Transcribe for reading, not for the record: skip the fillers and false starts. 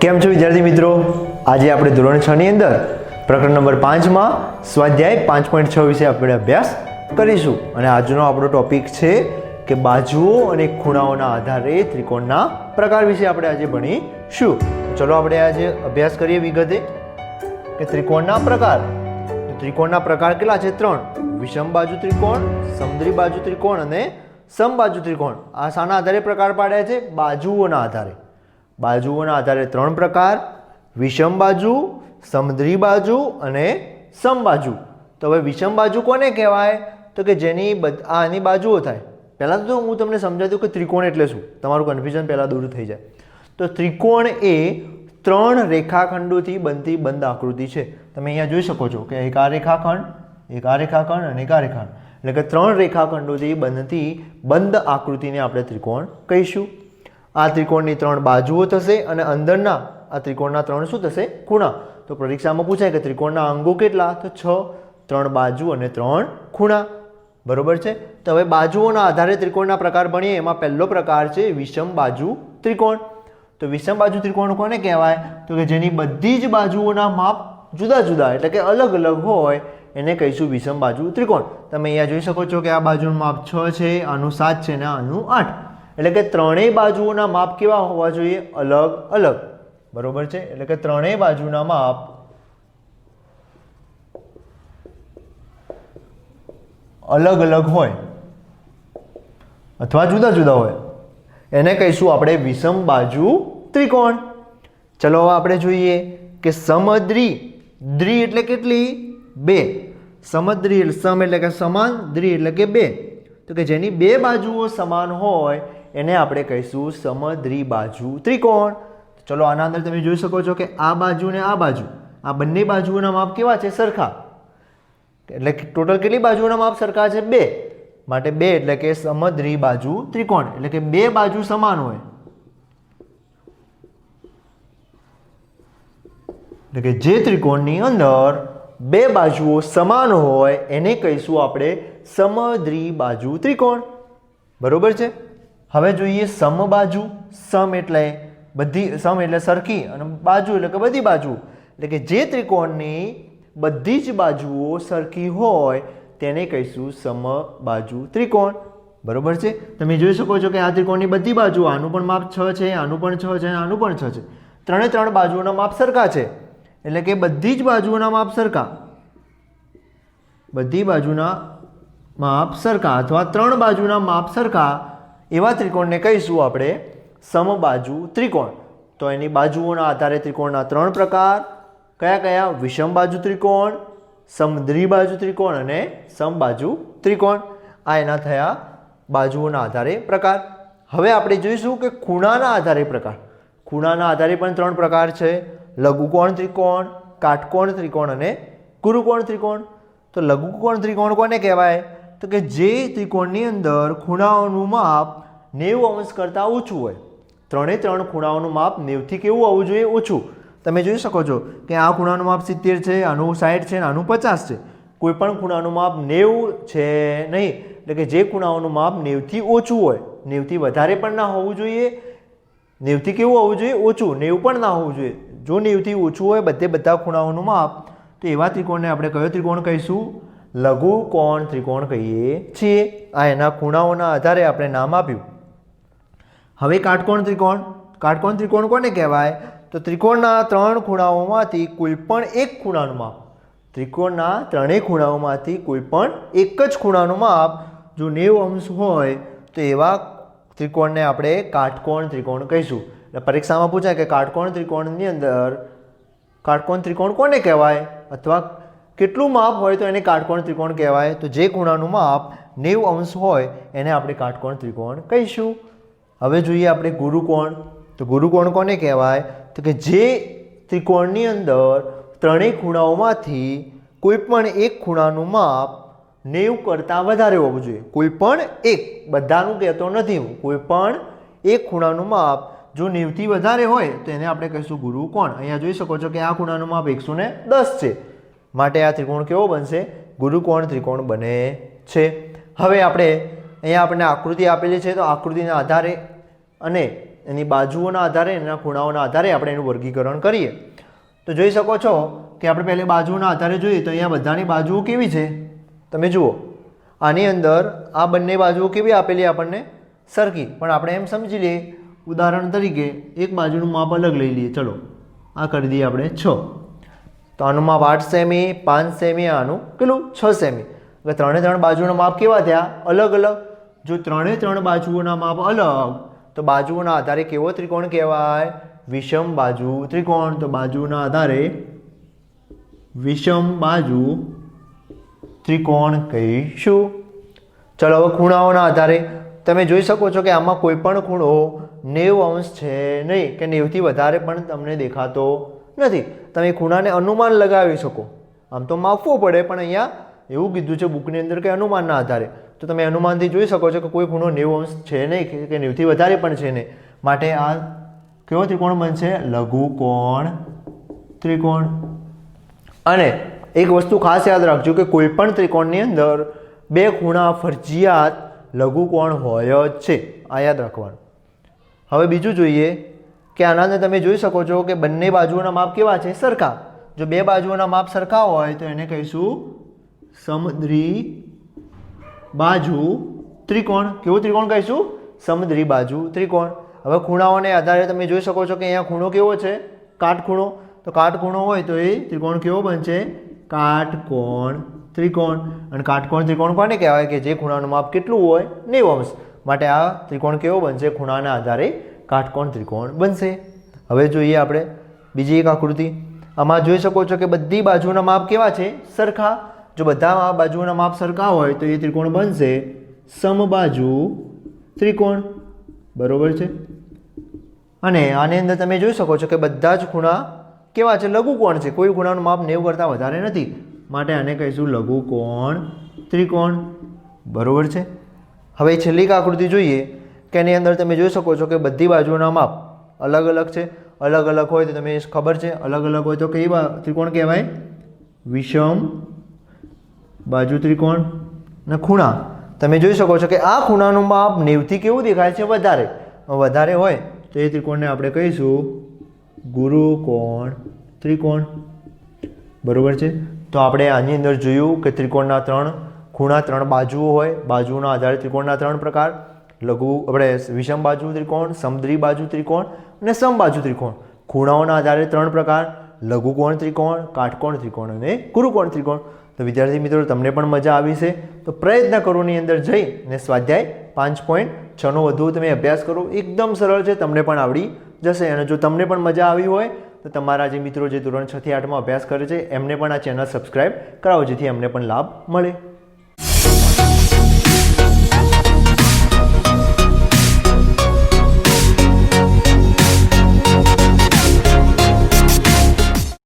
કેમ છો વિદ્યાર્થી મિત્રો? આજે આપણે ધોરણ 6 ની અંદર પ્રકરણ નંબર 5 માં સ્વાધ્યાય 5.6 વિશે આપણે અભ્યાસ કરીશું અને આજનો આપણો ટોપિક છે કે બાજુઓ અને ખૂણાઓના આધારે ત્રિકોણના પ્રકાર વિશે આપણે આજે ભણીશું. ચલો આપણે આજે અભ્યાસ કરીએ વિગતે કે ત્રિકોણના પ્રકાર. ત્રિકોણના પ્રકાર કેટલા છે? 3. વિષમ બાજુ ત્રિકોણ, સમદ્વિ બાજુ ત્રિકોણ અને સમબાજુ ત્રિકોણ. આ શાના આધારે પ્રકાર પાડ્યા છે? બાજુઓના આધારે. બાજુઓના આધારે 3 પ્રકાર: વિષમ બાજુ, સમદ્વિ બાજુ અને સમબાજુ. તો હવે વિષમ બાજુ કોને કહેવાય? તો કે જેની આની બાજુઓ થાય. પહેલાં તો હું તમને સમજાવી દઉં કે ત્રિકોણ એટલે શું, તમારું કન્ફ્યુઝન પહેલાં દૂર થઈ જાય. તો ત્રિકોણ એ 3 રેખાખંડોથી બનતી બંધ આકૃતિ છે. તમે અહીંયા જોઈ શકો છો કે એક આ રેખાખંડ, એક આ રેખાખંડ અને એક આ રેખાખંડ, એટલે કે 3 રેખાખંડોથી બનતી બંધ આકૃતિને આપણે ત્રિકોણ કહીશું. આ ત્રિકોણની 3 બાજુઓ થશે અને અંદરના આ ત્રિકોણના 3 શું થશે? ખૂણા. તો પરીક્ષામાં પૂછાય કે ત્રિકોણના અંગો કેટલા? તો 6. 3 બાજુ અને 3 ખૂણા. બરોબર છે. તો હવે બાજુઓના આધારે ત્રિકોણના પ્રકાર ભણીએ. એમાં પહેલો પ્રકાર છે વિષમ બાજુ ત્રિકોણ. તો વિષમ બાજુ ત્રિકોણ કોને કહેવાય? તો કે જેની બધી જ બાજુઓના માપ જુદા જુદા એટલે કે અલગ અલગ હોય એને કહીશું વિષમ બાજુ ત્રિકોણ. તમે અહીંયા જોઈ શકો છો કે આ બાજુનું માપ 6 છે, આનું 7 છે અને આનું 8. એટલે કે ત્રણેય બાજુઓના માપ કેવા હોવા જોઈએ? અલગ અલગ. બરોબર છે. એટલે કે ત્રણેય બાજુના માપ અલગ અલગ હોય અથવા જુદા જુદા હોય એને કહીશું આપણે વિષમ બાજુ ત્રિકોણ. ચલો હવે આપણે જોઈએ કે સમદ્વિ. દ્વિ એટલે કેટલી? 2. સમદ્વિ એટલે સમ એટલે કે સમાન, દ્વિ એટલે કે 2. તો કે જેની 2 બાજુઓ સમાન હોય એને આપણે કહીશું સમદ્વિ બાજુ ત્રિકોણ. ચલો આના અંદર તમે જોઈ શકો છો કે આ બાજુ ને આ બાજુ, આ બંને બાજુઓના માપ કેવા છે? સરખા. એટલે ટોટલ કેટલી બાજુઓના માપ સરખા છે? 2. માટે 2 એટલે કે સમદ્વિ બાજુ ત્રિકોણ. એટલે કે 2 બાજુ સમાન હોય એટલે કે જે ત્રિકોણની અંદર 2 બાજુઓ સમાન હોય એને કહીશું આપણે સમદ્વિ બાજુ ત્રિકોણ. બરોબર છે. હવે જોઈએ સમબાજુ. સમ એટલે બધી, સમ એટલે સરખી અને બાજુ એટલે કે બધી બાજુ. એટલે કે જે ત્રિકોણની બધી જ બાજુઓ સરખી હોય તેને કહીશું સમબાજુ ત્રિકોણ. બરોબર છે. તમે જોઈ શકો છો કે આ ત્રિકોણની બધી બાજુ, આનું પણ માપ 6 છે, આનું પણ 6 છે અને આનું પણ 6 છે. ત્રણે 3 બાજુઓના માપ સરખા છે. એટલે કે બધી જ બાજુઓના માપ સરખા, બધી બાજુના માપ સરખા અથવા 3 બાજુના માપ સરખા એવા ત્રિકોણને કહીશું આપણે સમબાજુ ત્રિકોણ. તો એની બાજુઓના આધારે ત્રિકોણના 3 પ્રકાર કયા કયા? વિષમ બાજુ ત્રિકોણ, સમદ્વિ બાજુ ત્રિકોણ અને સમબાજુ ત્રિકોણ. આ એના થયા બાજુઓના આધારે પ્રકાર. હવે આપણે જોઈશું કે ખૂણાના આધારે પ્રકાર. ખૂણાના આધારે પણ 3 પ્રકાર છે: લઘુકોણ ત્રિકોણ, કાટકોણ ત્રિકોણ અને ગુરુકોણ ત્રિકોણ. તો લઘુકોણ ત્રિકોણ કોને કહેવાય? તો કે જે ત્રિકોણની અંદર ખૂણાઓનું માપ 90 અંશ કરતાં ઓછું હોય. 3 ખૂણાઓનું માપ 90 થી કેવું હોવું જોઈએ? ઓછું. તમે જોઈ શકો છો કે આ ખૂણાનું માપ 70 છે, આનું 60 છે અને આનું 50 છે. કોઈ પણ ખૂણાનું માપ 90 છે નહીં. એટલે કે જે ખૂણાઓનું માપ 90 થી ઓછું હોય, 90 થી વધારે પણ ના હોવું જોઈએ, 90 થી કેવું હોવું જોઈએ? ઓછું. 90 પણ ના હોવું જોઈએ. જો 90 થી ઓછું હોય બધા ખૂણાઓનું માપ, તો એવા ત્રિકોણને આપણે કયો ત્રિકોણ કહીશું? લઘુકોણ ત્રિકોણ કહીએ છીએ. આ એના ખૂણાઓના આધારે આપણે નામ આપ્યું. હવે કાટકોણ ત્રિકોણ. કાટકોણ ત્રિકોણ કોને કહેવાય? તો ત્રિકોણના 3 ખૂણાઓમાંથી કોઈ પણ એક ખૂણાનું માપ, ત્રિકોણના 3 ખૂણાઓમાંથી કોઈ પણ એક જ ખૂણાનું માપ જો 90 અંશ હોય તો એવા ત્રિકોણને આપણે કાટકોણ ત્રિકોણ કહીશું. એટલે પરીક્ષામાં પૂછાય કે કાટકોણ ત્રિકોણની અંદર કાટકોણ ત્રિકોણ કોને કહેવાય અથવા કેટલું માપ હોય તો એને કાટકોણ ત્રિકોણ કહેવાય? તો જે ખૂણાનું માપ 90 અંશ હોય એને આપણે કાટકોણ ત્રિકોણ કહીશું. હવે જોઈએ આપણે ગુરુકોણ. તો ગુરુકોણ કોને કહેવાય? તો કે જે ત્રિકોણની અંદર 3 ખૂણાઓમાંથી કોઈ પણ એક ખૂણાનું માપ 90 કરતાં વધારે હોવું જોઈએ. કોઈ પણ એક, બધાનું કહેતો નથી હું, કોઈ પણ એક ખૂણાનું માપ જો 90 થી વધારે હોય તો એને આપણે કહીશું ગુરુકોણ. અહીંયા જોઈ શકો છો કે આ ખૂણાનું માપ 110 છે. માટે આ ત્રિકોણ કેવો બનશે? ગુરુકોણ ત્રિકોણ બને છે. હવે આપણે અહીંયા આપણને આકૃતિ આપેલી છે તો આકૃતિના આધારે અને એની બાજુઓના આધારે એના ખૂણાઓના આધારે આપણે એનું વર્ગીકરણ કરીએ. તો જોઈ શકો છો કે આપણે પહેલે બાજુઓના આધારે જોઈએ તો અહીંયા બધાની બાજુઓ કેવી છે તમે જુઓ. આની અંદર આ બંને બાજુઓ કેવી આપેલી આપણને સરખી, પણ આપણે એમ સમજી લઈએ ઉદાહરણ તરીકે એક બાજુનું માપ અલગ લઈ લઈએ. ચલો આ કરી દઈએ આપણે 6, તો આનું માપ 8 સેમી, 5 સેમી, આનું કેટલું 6 સેમી. એટલે 3 બાજુના માપ કેવા થયા અલગ અલગ. જો 3 બાજુઓના માપ અલગ તો બાજુઓના આધારે કેવો ત્રિકોણ કહેવાય વિષમ બાજુ ત્રિકોણ. તો બાજુના આધારે વિષમ બાજુ ત્રિકોણ કહીશું. ચલો હવે ખૂણાઓના આધારે તમે જોઈ શકો છો કે આમાં કોઈ પણ ખૂણો 90° છે નહીં, કે 90 થી વધારે પણ તમને દેખાતો નથી. તમે ખૂણાને અનુમાન લગાવી શકો, આમ તો માપવું પડે પણ અહીંયા એવું કીધું છે બુકની અંદર કે અનુમાનના આધારે. તો તમે અનુમાનથી જોઈ શકો છો કે કોઈ ખૂણો 90° છે નહીં કે 90 થી વધારે પણ છે નહીં. માટે આ કેવો ત્રિકોણ બનશે લઘુકોણ ત્રિકોણ. અને એક વસ્તુ ખાસ યાદ રાખજો કે કોઈ પણ ત્રિકોણની અંદર બે ખૂણા ફરજિયાત લઘુકોણ હોય જ છે, આ યાદ રાખવાનું. હવે બીજું જોઈએ કે આના અંદર તમે જોઈ શકો છો કે બંને બાજુઓના માપ કેવા છે સરખા. જો બે બાજુઓના માપ સરખા હોય તો એને કહીશું સમદ્વિ બાજુ ત્રિકોણ. કેવું ત્રિકોણ કહીશું સમદ્વિ બાજુ ત્રિકોણ. હવે ખૂણાઓને આધારે તમે જોઈ શકો છો કે અહીંયા ખૂણો કેવો છે કાટખૂણો. તો કાટખૂણો હોય તો એ ત્રિકોણ કેવો બનશે કાટકોણ ત્રિકોણ. અને કાટકોણ ત્રિકોણ કોને કહેવાય કે જે ખૂણાનું માપ કેટલું હોય 90°. માટે આ ત્રિકોણ કેવો બનશે ખૂણાના આધારે કાટકોણ ત્રિકોણ બનશે. હવે જોઈએ આપણે બીજી એક આકૃતિ. આમાં જોઈ શકો છો કે બધી બાજુના માપ કેવા છે સરખા. જો બધા બાજુના માપ સરખા હોય તો એ ત્રિકોણ બનશે સમબાજુ ત્રિકોણ. બરોબર છે. અને આની અંદર તમે જોઈ શકો છો કે બધા જ ખૂણા કેવા છે લઘુકોણ છે. કોઈ ખૂણાનું માપ 90 કરતાં વધારે નથી, માટે આને કહીશું લઘુકોણ ત્રિકોણ. બરોબર છે. હવે છેલ્લી આકૃતિ જોઈએ કે એની અંદર તમે જોઈ શકો છો કે બધી બાજુના માપ અલગ અલગ છે. અલગ અલગ હોય તો તમે ખબર છે અલગ અલગ હોય તો કઈ ત્રિકોણ કહેવાય વિષમ બાજુ ત્રિકોણ. અને ખૂણા તમે જોઈ શકો છો કે આ ખૂણાનું માપ 90 થી કેવું દેખાય છે વધારે. વધારે હોય તો એ ત્રિકોણને આપણે કહીશું ગુરુકોણ ત્રિકોણ. બરોબર છે. તો આપણે આની અંદર જોયું કે ત્રિકોણના 3 ખૂણા 3 બાજુઓ હોય. બાજુના આધારે ત્રિકોણના 3 પ્રકાર આપણે વિષમ બાજુ ત્રિકોણ, સમદ્વિ બાજુ ત્રિકોણ અને સમબાજુ ત્રિકોણ. ખૂણાઓના આધારે 3 પ્રકાર લઘુકોણ ત્રિકોણ, કાટકોણ ત્રિકોણ અને ગુરુકોણ ત્રિકોણ. તો વિદ્યાર્થી મિત્રો તમને પણ મજા આવી છે તો પ્રયત્ન કરો ની અંદર જઈને સ્વાધ્યાય 5.6 વધુ તમે અભ્યાસ કરો. એકદમ સરળ છે, તમને પણ આવડી જશે. અને જો તમને પણ મજા આવી હોય તો તમારા જે મિત્રો જે ધોરણ 6 થી 8માં અભ્યાસ કરે છે એમને પણ આ ચેનલ સબસ્ક્રાઈબ કરાવો જેથી એમને પણ લાભ મળે.